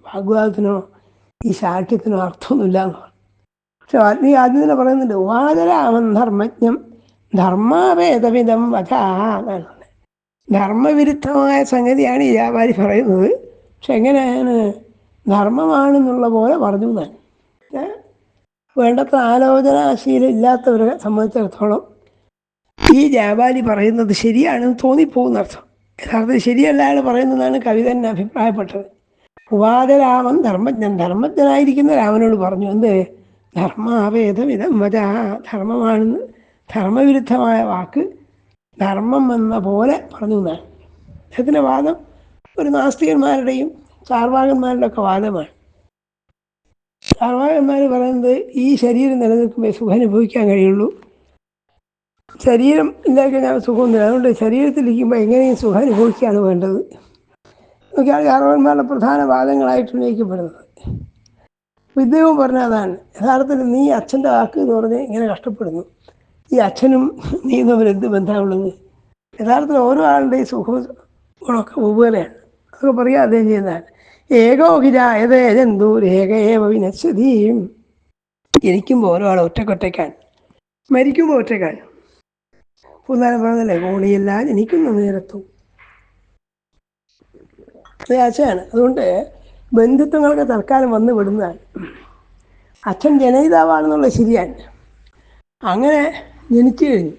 Speaker 1: വാഗ്വാദത്തിനോ ഈ ശാഠ്യത്തിനോ അർത്ഥമൊന്നുമില്ല എന്ന് പറഞ്ഞു. പക്ഷെ വാൽമീകി ആദ്യം തന്നെ പറയുന്നുണ്ട്, ഉവാചരാമൻ ധർമ്മജ്ഞം ധർമ്മവേദവിധം വചാ എന്നാണ്. ധർമ്മവിരുദ്ധമായ സംഗതിയാണ് ഈ ജാബാലി പറയുന്നത്. പക്ഷെ എങ്ങനെയാണ്, ധർമ്മമാണെന്നുള്ള പോലെ പറഞ്ഞു എന്നാണ്. വേണ്ടത്ര ആലോചനാശീലം ഇല്ലാത്തവരെ സംബന്ധിച്ചിടത്തോളം ഈ ജാബാലി പറയുന്നത് ശരിയാണെന്ന് തോന്നിപ്പോകുന്നർത്ഥം. യഥാർത്ഥത്തിൽ ശരിയല്ല അയാൾ പറയുന്നതാണ് കവി തന്നെ അഭിപ്രായപ്പെട്ടത്. ഉവാചരാമൻ ധർമ്മജ്ഞൻ, ധർമ്മജ്ഞനായിരിക്കുന്ന രാമനോട് പറഞ്ഞു, എന്ത്, ധർമാവേദവിധം വച, ധർമ്മമാണെന്ന്, ധർമ്മവിരുദ്ധമായ വാക്ക് ധർമ്മം എന്ന പോലെ പറഞ്ഞു എന്നാണ്. അദ്ദേഹത്തിൻ്റെ വാദം ഒരു നാസ്തികന്മാരുടെയും ചാർവാകന്മാരുടെ ഒക്കെ വാദമാണ്. ചാർവാകന്മാർ പറയുന്നത് ഈ ശരീരം നിലനിൽക്കുമ്പോൾ സുഖം അനുഭവിക്കാൻ കഴിയുള്ളൂ, ശരീരം ഇല്ലാതെ ഞാൻ സുഖമൊന്നുമില്ല, അതുകൊണ്ട് ശരീരത്തിലിരിക്കുമ്പോൾ എങ്ങനെയും സുഖം അനുഭവിക്കുകയാണ് വേണ്ടത് എന്നൊക്കെയാണ് ചാർവാകന്മാരുടെ പ്രധാന വാദങ്ങളായിട്ട് ഉന്നയിക്കപ്പെടുന്നത്. ഇദ്ദേഹവും പറഞ്ഞ അതാണ്, യഥാർത്ഥത്തിൽ നീ അച്ഛൻ്റെ വാക്ക് എന്ന് പറഞ്ഞ് ഇങ്ങനെ കഷ്ടപ്പെടുന്നു, ഈ അച്ഛനും നീ തമ്മിൽ എന്ത് ബന്ധമുള്ളത്? യഥാർത്ഥത്തിൽ ഓരോ ആളുടെയും സുഖവും ഗുണമൊക്കെ വെവ്വേറെയാണ്. അതൊക്കെ പറയുക അദ്ദേഹം ചെയ്യുന്നതാണ്. ഏകോഹിരായതേ ജന്തു ഏകയേവ വിനശ്യതീം, ജനിക്കുമ്പോൾ ഓരോ ആൾ ഒറ്റക്കൊറ്റയ്ക്കാണ്, മരിക്കുമ്പോൾ ഒറ്റക്കാണ്. പുന്നാരം പറഞ്ഞല്ലേ, കോണിയില്ല ജനിക്കുന്ന നേരത്തും ആശയാണ്. അതുകൊണ്ട് ബന്ധുത്വങ്ങളൊക്കെ തൽക്കാലം വന്ന് വിടുന്നതാണ്. അച്ഛൻ ജനയിതാവാണെന്നുള്ളത് ശരിയാണ്. അങ്ങനെ ജനിച്ചു കഴിഞ്ഞു,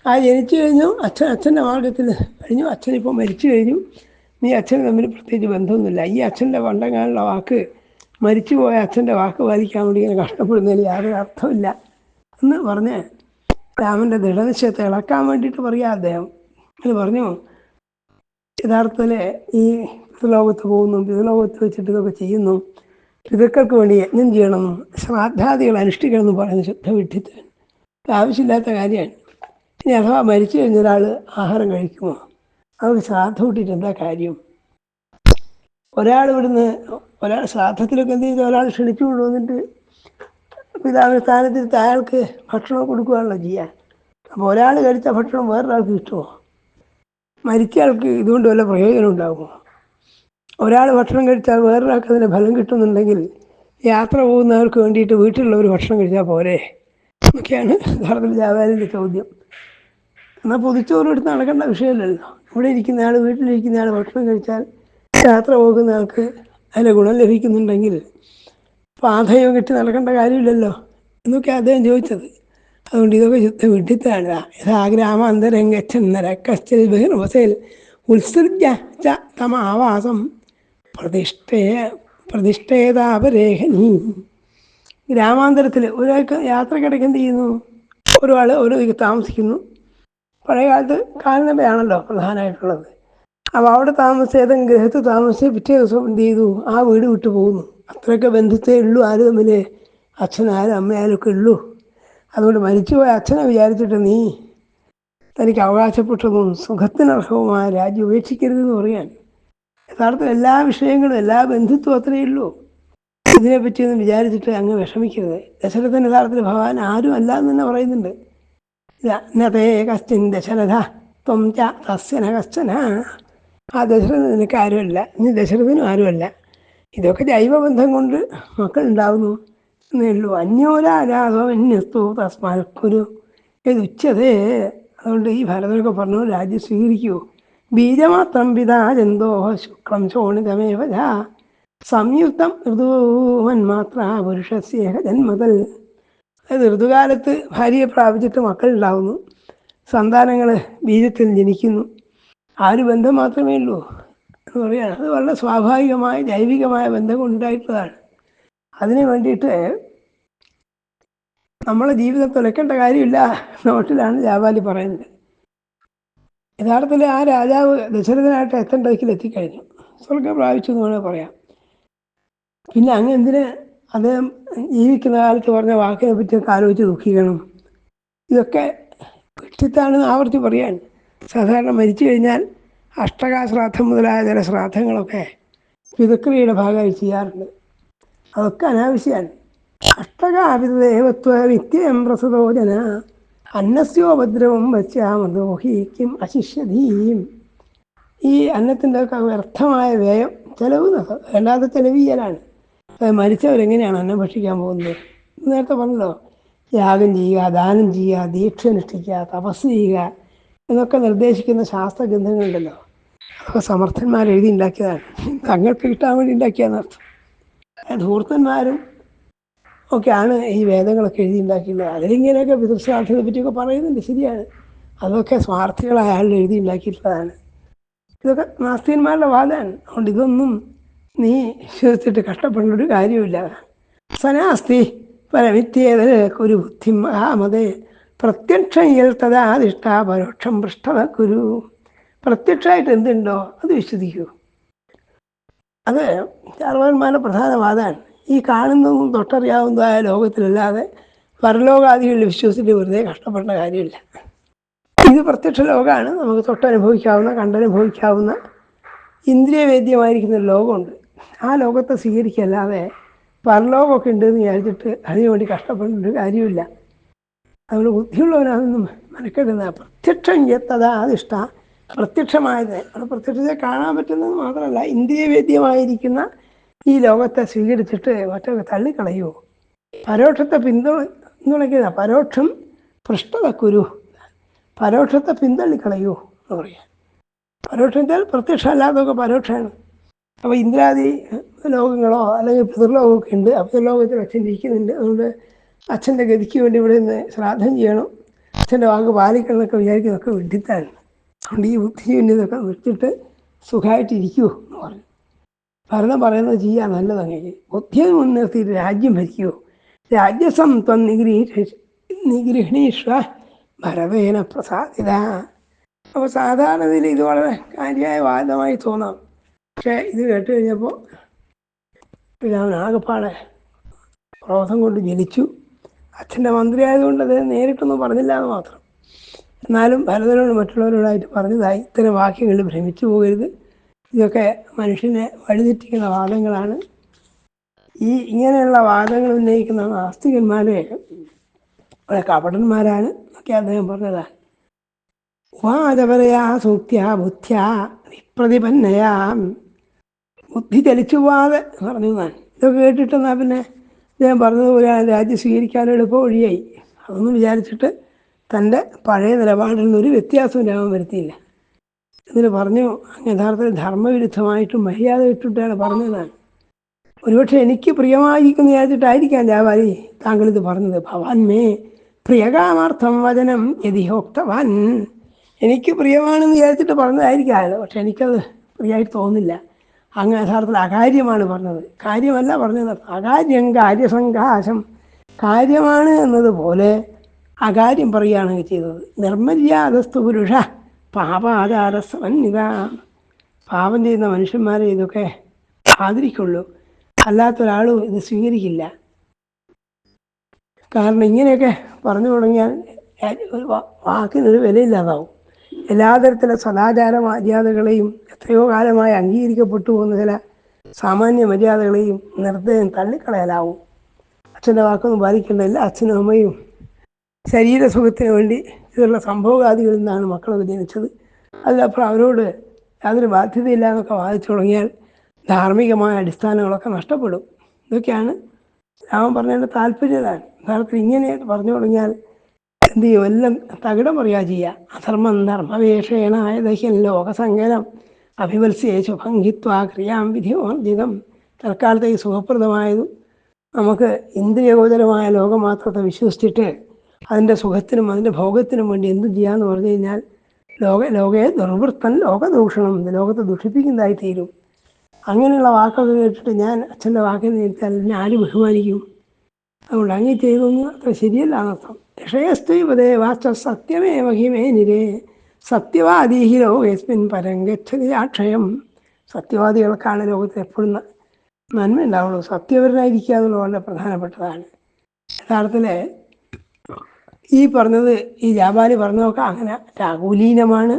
Speaker 1: ആ ജനിച്ചു കഴിഞ്ഞു, അച്ഛൻ്റെ മാർഗത്തിൽ കഴിഞ്ഞു, അച്ഛനിപ്പോൾ മരിച്ചു കഴിഞ്ഞു, നീ അച്ഛൻ തമ്മിൽ പ്രത്യേകിച്ച് ബന്ധമൊന്നുമില്ല. ഈ അച്ഛൻ്റെ പണ്ടങ്ങാനുള്ള വാക്ക്, മരിച്ചുപോയ അച്ഛൻ്റെ വാക്ക് പാലിക്കാൻ വേണ്ടി ഇങ്ങനെ കഷ്ടപ്പെടുന്നതിൽ യാതൊരു അർത്ഥമില്ല എന്ന് പറഞ്ഞ് രാമൻ്റെ ദൃഢനിശ്ചയത്തെ ഇളക്കാൻ വേണ്ടിയിട്ട് പറയാം അദ്ദേഹം. അത് പറഞ്ഞു, യഥാർത്ഥത്തിൽ ഈ പിതൃലോകത്ത് പോകുന്നു, പിതൃലോകത്ത് വെച്ചിട്ട് ഇതൊക്കെ ചെയ്യുന്നു, പിതൃക്കൾക്ക് വേണ്ടി യജ്ഞം ചെയ്യണമെന്നും ശ്രാദ്ധാദികൾ അനുഷ്ഠിക്കണമെന്നും പറയുന്ന ശുദ്ധ വിഡ്ഢിത്തം, ആവശ്യമില്ലാത്ത കാര്യമാണ്. ഇനി അഥവാ മരിച്ചു കഴിഞ്ഞ ഒരാൾ ആഹാരം കഴിക്കുമോ? അവർക്ക് ശ്രാദ്ധം ഇട്ടിട്ട് എന്താ കാര്യം? ഒരാൾ ശ്രാദ്ധത്തിലൊക്കെ എന്ത് ചെയ്ത് ഒരാൾ ക്ഷണിച്ചു കൊണ്ടുവന്നിട്ട് പിതാവിൻ്റെ സ്ഥാനത്തിരുത്ത് അയാൾക്ക് ഭക്ഷണം കൊടുക്കുകയാണല്ലോ ചെയ്യാൻ. അപ്പോൾ ഒരാൾ കഴിച്ച ഭക്ഷണം വേറൊരാൾക്ക് കിട്ടുമോ? മരിച്ചയാൾക്ക് ഇതുകൊണ്ട് വല്ല പ്രയോജനം ഉണ്ടാകുമോ? ഒരാൾ ഭക്ഷണം കഴിച്ചാൽ വേറൊരാൾക്ക് അതിൻ്റെ ഫലം കിട്ടുന്നുണ്ടെങ്കിൽ യാത്ര പോകുന്നവർക്ക് വേണ്ടിയിട്ട് വീട്ടിലുള്ളവർ ഭക്ഷണം കഴിച്ചാൽ പോരെ എന്നൊക്കെയാണ് യഥാർത്ഥത്തിൽ ജാബാലിൻ്റെ ചോദ്യം. എന്നാൽ പൊതിച്ചോറ് എടുത്ത് നടക്കേണ്ട വിഷയമല്ലല്ലോ. ഇവിടെ ഇരിക്കുന്ന ആൾ, വീട്ടിലിരിക്കുന്ന ആൾ ഭക്ഷണം കഴിച്ചാൽ യാത്ര പോകുന്ന ആൾക്ക് അതിൻ്റെ ഗുണം ലഭിക്കുന്നുണ്ടെങ്കിൽ പാതയോ കിട്ടി നടക്കേണ്ട കാര്യമില്ലല്ലോ എന്നൊക്കെ അദ്ദേഹം ചോദിച്ചത്. അതുകൊണ്ട് ഇതൊക്കെ ശുദ്ധ വിഡ്ഢിത്തമാണ്. യഥാഗ്രാമാന്തരം ഗച്ഛന്നര കശ്ചിൽ ബഹിർവസേൽ ഉത്സൃജ്യ ച തമാവാസം പ്രതിഷ്ഠേതാപരേഹനി. ഗ്രാമാന്തരത്തിൽ ഒരാൾക്ക് യാത്രക്കിടയ്ക്ക് എന്ത് ചെയ്യുന്നു, ഓരോ ആൾ ഓരോ താമസിക്കുന്നു. പഴയ കാലത്ത് കാൽനടയാണല്ലോ പ്രധാനമായിട്ടുള്ളത്. അപ്പോൾ അവിടെ താമസിച്ച് ഏതെങ്കിലും ഗൃഹത്ത് താമസിച്ച് പിറ്റേ ദിവസം എന്ത് ചെയ്തു, ആ വീട് വിട്ടു പോകുന്നു. അത്രയൊക്കെ ബന്ധുത്തേ ഉള്ളൂ ആര് തമ്മിൽ, അച്ഛനായാലും അമ്മയായാലും ഒക്കെ ഉള്ളൂ. അതുകൊണ്ട് മരിച്ചുപോയ അച്ഛനെ വിചാരിച്ചിട്ട് നീ തനിക്ക് അവകാശപ്പെട്ടതും സുഖത്തിനർഹവുമായ രാജ്യം ഉപേക്ഷിക്കരുതെന്ന് പറയാൻ. യഥാർത്ഥത്തിൽ എല്ലാ വിഷയങ്ങളും എല്ലാ ബന്ധുത്വം അത്രയേ ഉള്ളൂ. ഇതിനെപ്പറ്റിയൊന്നും വിചാരിച്ചിട്ട് അങ്ങ് വിഷമിക്കരുത്. ദശരഥൻ യഥാർത്ഥത്തിൽ ഭഗവാൻ ആരും അല്ല എന്ന് തന്നെ പറയുന്നുണ്ട്. നതേ കശ്ചിൻ ദശരഥ ത്വം ച തസ്യന കശ്ചന. ആ ദശരഥൻ നിനക്ക് ആരുമല്ല, നീ ദശരഥനും ആരുമല്ല. ഇതൊക്കെ ജൈവബന്ധം കൊണ്ട് മക്കളുണ്ടാവുന്നു എന്നേ ഉള്ളൂ. അന്യോരാജാതോന്യസ്തു തസ്മാൽക്കുരു ഇതുച്ചതേ. അതുകൊണ്ട് ഈ ഭരതനൊക്കെ പറഞ്ഞു, രാജ്യം സ്വീകരിക്കൂ. ബീജമാത്രം പിതാ ജന്തോ ശുക്ലം ശോണിതമേവ സംയുക്തം ഋതുവൻ മാത്ര പുരുഷസ്യേഹ ജന്മതൽ. അതായത് ഋതുകാലത്ത് ഭാര്യയെ പ്രാപിച്ചിട്ട് മക്കളുണ്ടാവുന്നു, സന്താനങ്ങൾ ബീജത്തിൽ ജനിക്കുന്നു. ആ ഒരു ബന്ധം മാത്രമേ ഉള്ളൂ എന്ന് പറയുകയാണ്. അത് വളരെ സ്വാഭാവികമായ ജൈവികമായ ബന്ധം കൊണ്ടുണ്ടായിട്ടുള്ളതാണ്. അതിന് വേണ്ടിയിട്ട് നമ്മളെ ജീവിതം തുലയ്ക്കേണ്ട കാര്യമില്ല നോട്ടിലാണ് ജാബാലി പറയുന്നത്. യഥാർത്ഥത്തിൽ ആ രാജാവ് ദശരഥനായിട്ട് എത്തേണ്ടതിൽ എത്തിക്കഴിഞ്ഞു, സ്വർഗം പ്രാപിച്ചു എന്ന് വേണമെങ്കിൽ പറയാം. പിന്നെ അങ്ങ് എന്തിന് അദ്ദേഹം ജീവിക്കുന്ന കാലത്ത് പറഞ്ഞ വാക്കിനെ പറ്റിയൊക്കെ ആലോചിച്ച് ദുഃഖിക്കണം? ഇതൊക്കെ വിട്ടിത്താണെന്ന് ആവർത്തി പറയാൻ. സാധാരണ മരിച്ചു കഴിഞ്ഞാൽ അഷ്ടകാശ്രാദ്ധം മുതലായ ചില ശ്രാദ്ധങ്ങളൊക്കെ പിതൃക്രിയയുടെ ഭാഗമായി ചെയ്യാറുണ്ട്. അതൊക്കെ അനാവശ്യമാണ്. അഷ്ടകാപിതദേവത്വ നിത്യം പ്രസതോജന അന്നസ്യോപദ്രവം വച്ചാമദോഹിക്കും അശിഷ്യധീയും. ഈ അന്നത്തിൻ്റെ ഒക്കെ വ്യർത്ഥമായ വ്യയം, ചെലവ് അല്ലാതെ ചെലവ് ചെയ്യലാണ്. മരിച്ചവരെങ്ങനെയാണ് അന്നം ഭക്ഷിക്കാൻ പോകുന്നത്? നേരത്തെ പറഞ്ഞല്ലോ, യാഗം ചെയ്യുക, ദാനം ചെയ്യുക, ദീക്ഷ അനുഷ്ഠിക്കുക, തപസ് ചെയ്യുക എന്നൊക്കെ നിർദ്ദേശിക്കുന്ന ശാസ്ത്രഗ്രന്ഥങ്ങളുണ്ടല്ലോ, അതൊക്കെ സമർത്ഥന്മാർ എഴുതി ഉണ്ടാക്കിയതാണ്. തങ്ങൾക്ക് കിട്ടാൻ വേണ്ടി ഉണ്ടാക്കിയതെന്നർത്ഥം. ധൂർത്തന്മാരും ഒക്കെയാണ് ഈ വേദങ്ങളൊക്കെ എഴുതി ഉണ്ടാക്കിയിട്ടുള്ളത്. അതിലിങ്ങനെയൊക്കെ പിതൃശ്രാദ്ധത്തെ പറ്റിയൊക്കെ പറയുന്നുണ്ട്, ശരിയാണ്. അതൊക്കെ സ്വാർത്ഥികളായ ആളുകൾ എഴുതി ഉണ്ടാക്കിയിട്ടുള്ളതാണ്. ഇതൊക്കെ നാസ്തികന്മാരുടെ വാദമാണ്. അതുകൊണ്ട് ഇതൊന്നും നീ വിശ്വസിച്ചിട്ട് കഷ്ടപ്പെടേണ്ട ഒരു കാര്യമില്ല. സനാസ്തി പരമിത്യേത് കുരു ബുദ്ധി മഹാമതേ പ്രത്യക്ഷം തഥാധിഷ്ഠ പരോക്ഷം പൃഷ്ഠത കുരു. പ്രത്യക്ഷമായിട്ട് എന്തുണ്ടോ അത് വിശ്വസിക്കൂ. അത് ചാർവാകന്മാരുടെ പ്രധാന വാദമാണ്. ഈ കാണുന്നതും തൊട്ടറിയാവുന്നതായ ലോകത്തിലല്ലാതെ പരലോകാദികളിൽ വിശ്വസിച്ചിട്ട് വെറുതെ കഷ്ടപ്പെടേണ്ട കാര്യമില്ല. ഇത് പ്രത്യക്ഷ ലോകമാണ്. നമുക്ക് തൊട്ടനുഭവിക്കാവുന്ന, കണ്ടനുഭവിക്കാവുന്ന, ഇന്ദ്രിയവേദ്യമായിരിക്കുന്ന ഒരു ലോകമുണ്ട്. ആ ലോകത്തെ സ്വീകരിക്കല്ലാതെ പരലോകമൊക്കെ ഉണ്ടെന്ന് വിചാരിച്ചിട്ട് അതിനുവേണ്ടി കഷ്ടപ്പെടേണ്ട ഒരു കാര്യമില്ല. അതുകൊണ്ട് ബുദ്ധിയുള്ളവനതൊന്നും മനക്കെടുന്ന പ്രത്യക്ഷം തഥാധിഷ്ഠ, പ്രത്യക്ഷമായത്. അത് പ്രത്യക്ഷത്തെ കാണാൻ പറ്റുന്നത് മാത്രമല്ല, ഇന്ദ്രിയവേദ്യമായിരിക്കുന്ന ഈ ലോകത്തെ സ്വീകരിച്ചിട്ട് മറ്റൊക്കെ തള്ളിക്കളയുമോ? പരോക്ഷത്തെ പിന്തുണയ്ക്കുന്ന പരോക്ഷം പൃഷ്ഠത കുരു, പരോക്ഷത്തെ പിന്തള്ളിക്കളയുമോ എന്ന് പറയാം. പരോക്ഷത്തിൽ പ്രത്യക്ഷം അല്ലാത്തതൊക്കെ പരോക്ഷമാണ്. അപ്പോൾ ഇന്ദ്രാദി ലോകങ്ങളോ അല്ലെങ്കിൽ പിതൃലോകമൊക്കെ ഉണ്ട്. പിതൃലോകത്തിൽ അച്ഛൻ ഇരിക്കുന്നുണ്ട്. അതുകൊണ്ട് അച്ഛൻ്റെ ഗതിക്ക് വേണ്ടി ഇവിടെ നിന്ന് ശ്രാദ്ധം ചെയ്യണം, അച്ഛൻ്റെ വാക്ക് പാലിക്കണം എന്നൊക്കെ വിചാരിക്കുന്നതൊക്കെ വിഡിത്താണ്. അതുകൊണ്ട് ഈ ബുദ്ധിജീവനതൊക്കെ നിർത്തിയിട്ട് സുഖമായിട്ടിരിക്കൂ എന്ന് പറഞ്ഞു. ഭരണം പറയുന്നത് ചെയ്യാൻ നല്ലതങ്ങനെ. ബുദ്ധിയെ മുൻനിർത്തിയിട്ട് രാജ്യം ഭരിക്കുമോ? രാജ്യസം ത്വം നിഗൃഹണീഷ്വ ഭരതേന പ്രസാദിത. അപ്പോൾ സാധാരണയിൽ ഇത് വളരെ കാര്യമായ വാദമായി തോന്നാം. പക്ഷേ ഇത് കേട്ട് കഴിഞ്ഞപ്പോൾ രാമൻ ആകെപ്പാടെ ക്രോധം കൊണ്ട് ജനിച്ചു. അച്ഛൻ്റെ മന്ത്രി ആയതുകൊണ്ട് അദ്ദേഹം നേരിട്ടൊന്നും പറഞ്ഞില്ല എന്ന് മാത്രം. എന്നാലും ഭരതനോട് മറ്റുള്ളവരോടായിട്ട് പറഞ്ഞതായി ഇത്തരം വാക്യങ്ങളിൽ ഭ്രമിച്ചു പോകരുത്. ഇതൊക്കെ മനുഷ്യനെ വഴിതെറ്റിക്കുന്ന വാദങ്ങളാണ്. ഇങ്ങനെയുള്ള വാദങ്ങൾ ഉന്നയിക്കുന്ന നാസ്തികന്മാരെ വളരെ കപടന്മാരാണ് ഒക്കെ അദ്ദേഹം പറഞ്ഞതാണ്. ഉപാചപരയാ സൂക്ത്യ ബുദ്ധ്യ വിപ്രതിപന്നയാ, ബുദ്ധി ചലിച്ചു പോവാതെ പറഞ്ഞു ഞാൻ. ഇതൊക്കെ കേട്ടിട്ടെന്നാൽ പിന്നെ അദ്ദേഹം പറഞ്ഞതുപോലെ രാജ്യം സ്വീകരിക്കാൻ എളുപ്പ വഴിയായി. അതൊന്നും വിചാരിച്ചിട്ട് തൻ്റെ പഴയ നിലപാടിൽ നിന്നൊരു വ്യത്യാസവും രാമൻ വരുത്തിയില്ല. എന്നിട്ട് പറഞ്ഞു, യഥാർത്ഥത്തിൽ ധർമ്മവിരുദ്ധമായിട്ടും മര്യാദ വിട്ടിട്ടാണ് പറഞ്ഞതാണ്. ഒരുപക്ഷെ എനിക്ക് പ്രിയമായിരിക്കുന്നു വിചാരിച്ചിട്ടായിരിക്കാം ജാബാലി താങ്കളിത് പറഞ്ഞത്. ഭവാൻ മേ പ്രിയകാമാർത്ഥം വചനം യതിഹോക്തവാൻ, എനിക്ക് പ്രിയമാണെന്ന് വിചാരിച്ചിട്ട് പറഞ്ഞതായിരിക്കാം അയാൾ. പക്ഷെ എനിക്കത് പ്രിയമായിട്ട് തോന്നുന്നില്ല. അങ്ങ് യഥാർത്ഥത്തിൽ അകാര്യമാണ് പറഞ്ഞത്, കാര്യമല്ല പറഞ്ഞത്. അകാര്യം കാര്യസങ്കാശം, കാര്യമാണ് എന്നതുപോലെ അകാര്യം പറയുകയാണെങ്കിൽ ചെയ്തത്. നിർമ്മര്യാദസ്തു പുരുഷ പാപാചാരസമന്വിത, പാപം ചെയ്യുന്ന മനുഷ്യന്മാരെ ഇതൊക്കെ ആദരിക്കുള്ളൂ, അല്ലാത്തൊരാളും ഇത് സ്വീകരിക്കില്ല. കാരണം ഇങ്ങനെയൊക്കെ പറഞ്ഞു തുടങ്ങിയാൽ ഒരു വാക്കിനൊരു വിലയില്ലാതാവും. എല്ലാ തരത്തിലുള്ള സദാചാര മര്യാദകളെയും എത്രയോ കാലമായി അംഗീകരിക്കപ്പെട്ടു പോകുന്ന ചില സാമാന്യ മര്യാദകളെയും നിർദ്ദയം തള്ളിക്കളയലാവും. അച്ഛൻ്റെ വാക്കൊന്നും പാലിക്കേണ്ടതില്ല. അച്ഛനും അമ്മയും ശരീരസുഖത്തിന് വേണ്ടി ഇതുള്ള സംഭവഗാദികളിൽ നിന്നാണ് മക്കളൊക്കെ ജനിച്ചത്. അതിലപ്പുറം അവരോട് യാതൊരു ബാധ്യതയില്ല എന്നൊക്കെ വാദിച്ചു തുടങ്ങിയാൽ ധാർമ്മികമായ അടിസ്ഥാനങ്ങളൊക്കെ നഷ്ടപ്പെടും. ഇതൊക്കെയാണ് രാമൻ പറഞ്ഞതിൻ്റെ താല്പര്യതാണ്. യഥാർത്ഥത്തിൽ ഇങ്ങനെ പറഞ്ഞു തുടങ്ങിയാൽ എന്ത് ചെയ്യും? എല്ലാം തകിടം പറയുക ചെയ്യുക. അധർമ്മം ധർമ്മവേഷേണായ ദഹ്യൻ ലോകസങ്കലം അഭിവത്സ്യേശു ഭംഗിത്വ ക്രിയാം വിധിവർജിതം. തൽക്കാലത്തെ ഈ സുഖപ്രദമായതും നമുക്ക് ഇന്ദ്രിയഗോചരമായ ലോകമാത്രത്തെ വിശ്വസിച്ചിട്ട് അതിൻ്റെ സുഖത്തിനും അതിൻ്റെ ഭോഗത്തിനും വേണ്ടി എന്ത് ചെയ്യാന്ന് പറഞ്ഞു കഴിഞ്ഞാൽ ലോകയെ ദുർവൃത്തൻ ലോകദൂഷണം, ലോകത്തെ ദുഷിപ്പിക്കുന്നതായി തീരും. അങ്ങനെയുള്ള വാക്കൊക്കെ കേട്ടിട്ട് ഞാൻ അച്ഛൻ്റെ വാക്കിന് കേട്ടാൽ എന്നെ ആര് ബഹുമാനിക്കും? അതുകൊണ്ട് അങ്ങ് ചെയ്തൊന്നും അത്ര ശരിയല്ല എന്നർത്ഥം. ഋഷയസ്ത്രീപദേ വാച്ച സത്യമേ മഹിമേ നിരേ സത്യവാദീഹി ലോകേസ്മിൻ പരം ഗച്ഛതി അക്ഷയം. സത്യവാദികൾക്കാണ് ലോകത്തിൽ എപ്പോഴും നന്മ ഉണ്ടാവുള്ളൂ. സത്യവരനായിരിക്കുക എന്നുള്ളത് വളരെ പ്രധാനപ്പെട്ടതാണ്. യഥാർത്ഥത്തിൽ ഈ പറഞ്ഞത്, ഈ ജാബാലി പറഞ്ഞതൊക്കെ അങ്ങനെ രാകുലീനമാണ്.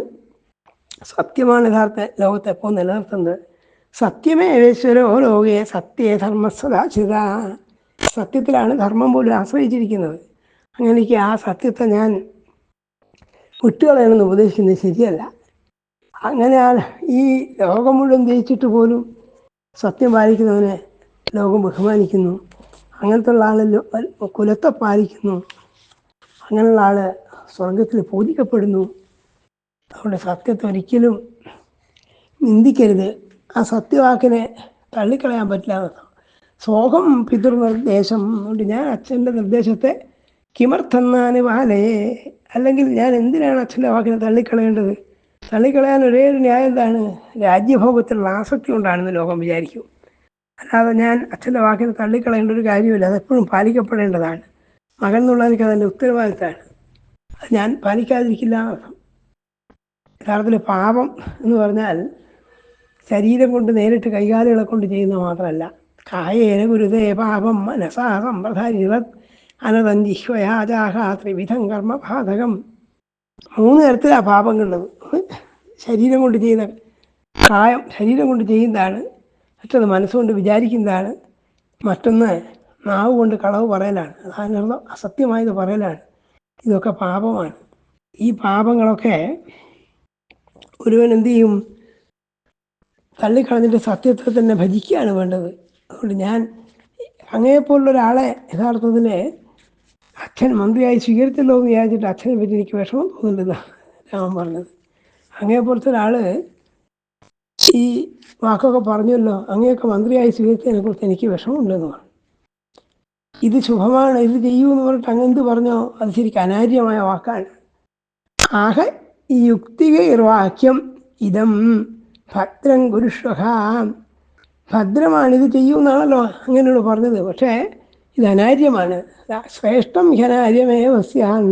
Speaker 1: സത്യമാണ് യഥാർത്ഥ ലോകത്തെ എപ്പോൾ നിലനിർത്തുന്നത്. സത്യമേവേശ്വരോ ലോകേ സത്യേ ധർമ്മസദാചിത. സത്യത്തിലാണ് ധർമ്മം പോലും ആശ്രയിച്ചിരിക്കുന്നത്. അങ്ങനെയൊക്കെ ആ സത്യത്തെ ഞാൻ വിട്ടുകളയണമെന്ന് ഉപദേശിക്കുന്നത് ശരിയല്ല. അങ്ങനെയാണ് ഈ ലോകം മുഴുവൻ ജയിച്ചിട്ട് പോലും സത്യം പാലിക്കുന്നവനെ ലോകം ബഹുമാനിക്കുന്നു. അങ്ങനത്തെ ഉള്ള ആളല്ലോ കുലത്തെ പാലിക്കുന്നു. അങ്ങനെയുള്ള ആൾ സ്വർഗത്തിൽ പൂജിക്കപ്പെടുന്നു. അതുകൊണ്ട് സത്യത്തെ ഒരിക്കലും നിന്ദിക്കരുത്. ആ സത്യവാക്കിനെ തള്ളിക്കളയാൻ പറ്റില്ല. സോഹം പിതൃനിർദ്ദേശം കൊണ്ട് ഞാൻ അച്ഛൻ്റെ നിർദ്ദേശത്തെ കിമർത്തെന്നാന് വാലയെ, അല്ലെങ്കിൽ ഞാൻ എന്തിനാണ് അച്ഛൻ്റെ വാക്കിനെ തള്ളിക്കളയേണ്ടത്? തള്ളിക്കളയാൻ ഒരേ ഒരു ന്യായം എന്താണ്? രാജ്യഭോഗത്തിലുള്ള ആസക്തി കൊണ്ടാണെന്ന് ലോകം വിചാരിക്കും. അല്ലാതെ ഞാൻ അച്ഛൻ്റെ വാക്കിനെ തള്ളിക്കളയേണ്ട ഒരു കാര്യമില്ല. അതെപ്പോഴും പാലിക്കപ്പെടേണ്ടതാണ്. മകൻ എന്നുള്ളവർക്ക് അതിൻ്റെ ഉത്തരവാദിത്തമാണ്. അത് ഞാൻ പാലിക്കാതിരിക്കില്ല എന്നർത്ഥം. യഥാർത്ഥത്തിൽ പാപം എന്ന് പറഞ്ഞാൽ ശരീരം കൊണ്ട് നേരിട്ട് കൈകാലുകളെ കൊണ്ട് ചെയ്യുന്നത് മാത്രമല്ല. കായേന ഗുരുതേ പാപം മനസാ സമ്പ്രധാരിവത് അനതഞ്ചിഹ്വയാജാഹ ത്രിവിധം കർമ്മബാധകം. 3 തരത്തിലാണ് പാപങ്ങളുള്ളത്. ശരീരം കൊണ്ട് ചെയ്യുന്ന കായം ശരീരം കൊണ്ട് ചെയ്യുന്നതാണ്. മറ്റത് മനസ്സുകൊണ്ട് വിചാരിക്കുന്നതാണ്. മറ്റൊന്ന് നാവ് കൊണ്ട് കളവ് പറയലാണ്. അതിനർത്ഥം അസത്യമായത് പറയലാണ്. ഇതൊക്കെ പാപമാണ്. ഈ പാപങ്ങളൊക്കെ ഒരുവൻ എന്തു ചെയ്യും? തള്ളിക്കളഞ്ഞിട്ട് സത്യത്തെ തന്നെ ഭജിക്കുകയാണ് വേണ്ടത്. അതുകൊണ്ട് ഞാൻ അങ്ങനെപ്പോലുള്ള ഒരാളെ യഥാർത്ഥത്തിൽ അച്ഛൻ മന്ത്രിയായി സ്വീകരിച്ചല്ലോ എന്ന് വിചാരിച്ചിട്ട് അച്ഛനെ പറ്റി എനിക്ക് വിഷമം തോന്നുന്നുണ്ടെന്നാണ് രാമൻ പറഞ്ഞത്. അങ്ങനെപ്പോലത്തെ ഒരാൾ ഈ വാക്കൊക്കെ പറഞ്ഞല്ലോ, അങ്ങനെയൊക്കെ മന്ത്രിയായി സ്വീകരിച്ചതിനെ കുറിച്ച് എനിക്ക് വിഷമമുണ്ടെന്ന് പറഞ്ഞു. ഇത് ശുഭമാണ്, ഇത് ചെയ്യൂ എന്ന് പറഞ്ഞിട്ട് അങ്ങെന്ത് പറഞ്ഞോ അത് ശരിക്കും അനാര്യമായ വാക്കാണ്. ആഹ ഈ യുക്തികൈർവാക്യം ഇതം ഭദ്രം ഗുരുഷ്വഹ. ഭദ്രമാണിത് ചെയ്യൂന്നാണല്ലോ അങ്ങനെയുള്ള പറഞ്ഞത്. പക്ഷേ ഇത് അനാര്യമാണ്. ശ്രേഷ്ഠം ഹ്യനാര്യമേവസ്യാൻ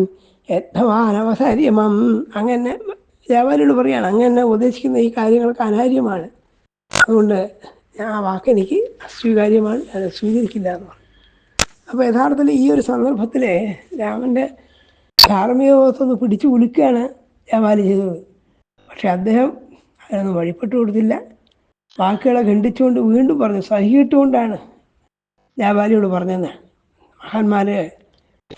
Speaker 1: യദ്ധവാനവസാര്യമം. അങ്ങനെ ദേവാലിയോട് പറയാണ്, അങ്ങനെ ഉപദേശിക്കുന്ന ഈ കാര്യങ്ങൾക്ക് അനാര്യമാണ്. അതുകൊണ്ട് ആ വാക്കെനിക്ക് അസ്വീകാര്യമാണ്, ഞാൻ സ്വീകരിക്കില്ല എന്ന് പറഞ്ഞു. അപ്പോൾ യഥാർത്ഥത്തിൽ ഈ ഒരു സന്ദർഭത്തിൽ രാമൻ്റെ ധാർമ്മികത്വം പിടിച്ചു കുലുക്കുകയാണ് ദേവാലി ചെയ്തത്. പക്ഷെ അദ്ദേഹം അതിനൊന്നും വഴിപ്പെട്ടു കൊടുത്തില്ല. വാക്കുകളെ ഖണ്ഡിച്ചുകൊണ്ട് വീണ്ടും പറഞ്ഞു. സഹിയിട്ടുകൊണ്ടാണ് ദേവാലിയോട് പറഞ്ഞതെന്ന്. മഹാന്മാർ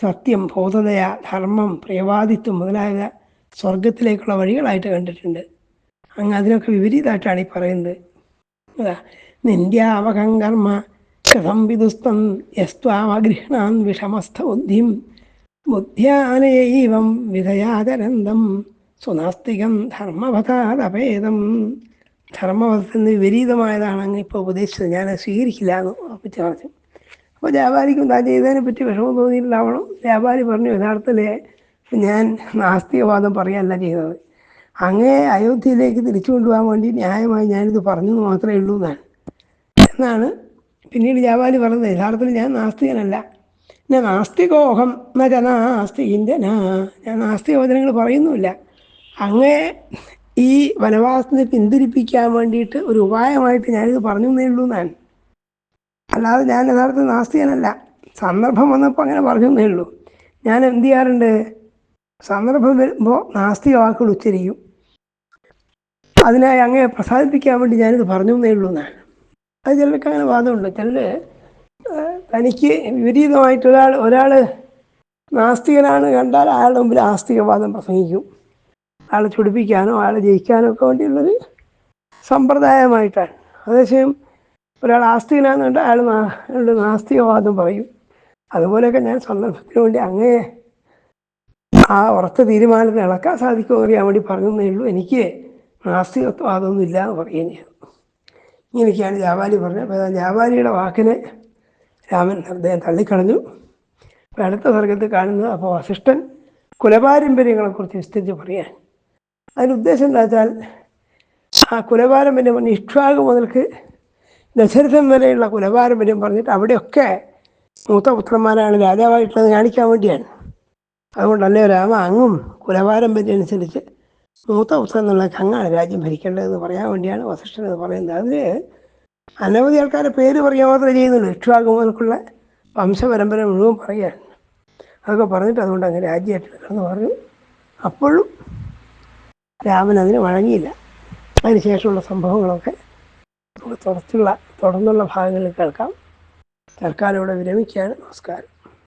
Speaker 1: സത്യം, ബോധതയ, ധർമ്മം, പ്രിയവാദിത്വം മുതലായ സ്വർഗത്തിലേക്കുള്ള വഴികളായിട്ട് കണ്ടിട്ടുണ്ട്. അങ്ങ് അതിനൊക്കെ വിപരീതമായിട്ടാണ് ഈ പറയുന്നത്. നിന്ദ്യാവകം കർമ്മ കഥം വിദുസ്തം യസ്ത്വാമഗൃഹ്ണാൻ വിഷമസ്ഥ ബുദ്ധിം ബുദ്ധ്യാനയൈവം വിധയാചരന്തം സുനാസ്തികം ധർമ്മപഥാദപേദം. ധർമ്മപഥത്തിൽ നിന്ന് വിപരീതമായതാണ് അങ്ങ് ഇപ്പോൾ ഉപദേശിച്ചത്, ഞാൻ സ്വീകരിക്കില്ല എന്ന് ഉറപ്പിച്ച് പറഞ്ഞു. അപ്പോൾ വ്യാപാരിക്കും താൻ ചെയ്തതിനെ പറ്റി വിഷമം തോന്നിയിട്ടുണ്ടാവണം. വ്യാപാരി പറഞ്ഞു, യഥാർത്ഥത്തിൽ ഞാൻ നാസ്തികവാദം പറയുകയല്ല ചെയ്തത്, അങ്ങേ അയോധ്യയിലേക്ക് തിരിച്ചു കൊണ്ടുപോകാൻ വേണ്ടി ന്യായമായി ഞാനിത് പറഞ്ഞെന്ന് മാത്രമേ ഉള്ളൂ എന്നാണ് പിന്നീട് വ്യാപാരി പറഞ്ഞത്. യഥാർത്ഥത്തിൽ ഞാൻ നാസ്തികനല്ല. ഞാൻ നാസ്തികോഹം നാസ്തികിൻ്റെ ഞാൻ നാസ്തിക വചനങ്ങൾ പറയുന്നുമില്ല. അങ്ങേ ഈ വനവാസത്തിന് പിന്തിരിപ്പിക്കാൻ വേണ്ടിയിട്ട് ഒരു ഉപായമായിട്ട് ഞാനിത് പറഞ്ഞു എന്നേ ഉള്ളൂ എന്നാണ്. അല്ലാതെ ഞാൻ യഥാർത്ഥത്തിൽ നാസ്തികനല്ല. സന്ദർഭം വന്നപ്പോൾ അങ്ങനെ പറഞ്ഞു എന്നേ ഉള്ളൂ. ഞാൻ എന്ത് ചെയ്യാറുണ്ട്? സന്ദർഭം വരുമ്പോൾ നാസ്തിക വാക്കുകൾ ഉച്ചരിക്കും. അതിനായി അങ്ങേ പ്രസാദിപ്പിക്കാൻ വേണ്ടി ഞാനിത് പറഞ്ഞു എന്നേ ഉള്ളൂ എന്നാണ്. അത് ചിലർക്ക് അങ്ങനെ വാദമുണ്ട്. ചിലർ തനിക്ക് വിപരീതമായിട്ട് ഒരാൾ നാസ്തികനാണ് കണ്ടാൽ അയാളുടെ മുമ്പിൽ ആസ്തികവാദം പ്രസംഗിക്കും. അയാളെ ചൊടിപ്പിക്കാനോ അയാളെ ജയിക്കാനോ ഒക്കെ വേണ്ടിയുള്ളൊരു സമ്പ്രദായമായിട്ടാണ്. അതേസമയം ഒരാൾ ആസ്തികനാന്ന് കണ്ടാൽ അയാളുടെ നാസ്തികവാദം പറയും. അതുപോലെയൊക്കെ ഞാൻ സന്ദർഭത്തിന് വേണ്ടി അങ്ങേ ആ ഉറച്ച തീരുമാനത്തിന് ഇളക്കാൻ സാധിക്കുമോ അറിയാൻ വേണ്ടി പറഞ്ഞതേ ഉള്ളൂ. എനിക്ക് നാസ്തികത്വം ഇല്ല എന്ന് പറയുകയും ചെയ്തു. ഇങ്ങനെയൊക്കെയാണ് വ്യാപാരി പറഞ്ഞത്. അപ്പോൾ വ്യാപാരിയുടെ വാക്കിനെ രാമൻ അദ്ദേഹം തള്ളിക്കളഞ്ഞു. അപ്പോൾ അടുത്ത സർഗത്തിൽ കാണുന്നത് അപ്പോൾ വസിഷ്ഠൻ കുലപാരമ്പര്യങ്ങളെക്കുറിച്ച് വിസ്തരിച്ച് പറയാൻ. അതിനുദ്ദേശം എന്താ വെച്ചാൽ ആ കുലപാരമ്പര്യം പറഞ്ഞ് ഇക്ഷ്വാകു മുതൽക്ക് ദശരഥൻ വരെയുള്ള കുലപാരമ്പര്യം പറഞ്ഞിട്ട് അവിടെയൊക്കെ മൂത്ത പുത്രന്മാരാണ് രാജാവായിട്ടുള്ളത് കാണിക്കാൻ വേണ്ടിയാണ്. അതുകൊണ്ടല്ലേ രാമ അങ്ങും കുലപാരമ്പര്യം അനുസരിച്ച് മൂത്ത പുത്രൻ എന്നുള്ള അങ്ങാണ് രാജ്യം ഭരിക്കേണ്ടതെന്ന് പറയാൻ വേണ്ടിയാണ് വസിഷ്ഠൻ എന്ന് പറയുന്നത്. അതിന് അനവധി ആൾക്കാരെ പേര് പറയുക മാത്രമേ ചെയ്യുന്നുള്ളൂ. ഇക്ഷ്വാകു മുതൽക്കുള്ള വംശപരമ്പര മുഴുവൻ പറയുകയാണ്. അതൊക്കെ പറഞ്ഞിട്ട് അതുകൊണ്ട് അങ്ങനെ രാജ്യം ഏറ്റെടുക്കണമെന്ന് പറഞ്ഞു. അപ്പോഴും രാമൻ അതിന് വഴങ്ങിയില്ല. അതിനുശേഷമുള്ള സംഭവങ്ങളൊക്കെ നമുക്ക് തുടർന്നുള്ള ഭാഗങ്ങളിൽ കേൾക്കാം. തൽക്കാലം ഇവിടെ വിരമിക്കുകയാണ്. നമസ്കാരം.